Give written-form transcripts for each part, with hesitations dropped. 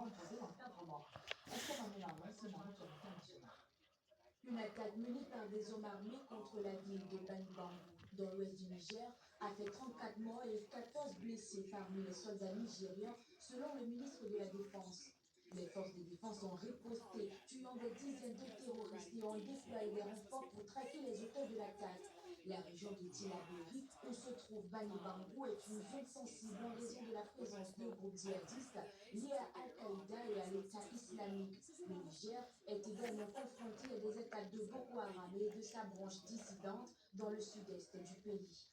membres de l'encadrement. Une attaque menée par des hommes armés contre la ville de Bani Bangou, dans l'ouest du Niger, a fait 34 morts et 14 blessés parmi les soldats nigérians, selon le ministre de la Défense. Les forces de défense ont riposté, tuant des dizaines de terroristes et ont déployé des renforts pour traquer les auteurs de l'attaque. La région de Tillabéri, où se trouve Bani Bangou, est une zone sensible en raison de la présence de groupes djihadistes liés à Al-Qaïda et à l'État islamique. Le Niger est également confronté à des attaques de Boko Haram et de sa branche dissidente dans le sud-est du pays.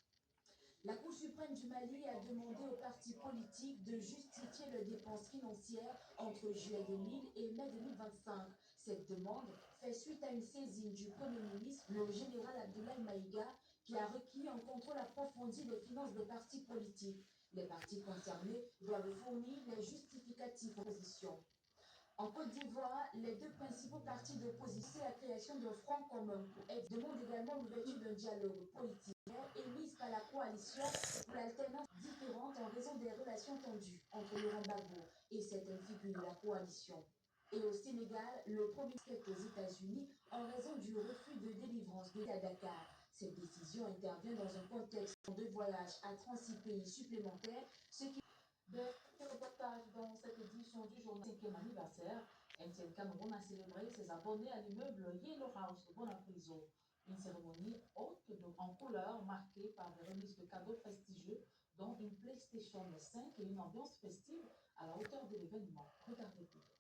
La Cour suprême du Mali a demandé aux partis politiques de justifier leurs dépenses financières entre juillet 2000 et mai 2025. Cette demande fait suite à une saisine du Premier ministre, le général Abdoulaye Maïga, qui a requis un contrôle approfondi des finances des partis politiques. Les partis concernés doivent fournir les justificatifs aux positions. En Côte d'Ivoire, les deux principaux partis d'opposition à la création d'un front commun demandent également l'ouverture d'un dialogue politique émise par la coalition pour l'alternance différente en raison des relations tendues entre Laurent Gbagbo et certaines figures de la coalition. Et au Sénégal, le premier ministre est aux États-Unis en raison du refus de délivrance de à Dakar. Cette décision intervient dans un contexte de voyage à 36 pays supplémentaires, ce qui Des reportages dans cette édition du journal 5e anniversaire, MTN Cameroun a célébré ses abonnés à l'immeuble Yellow House de Bonapriso. Une cérémonie haute en couleur marquée par des remises de cadeaux prestigieux, dont une PlayStation 5 et une ambiance festive à la hauteur de l'événement. Regardez-vous.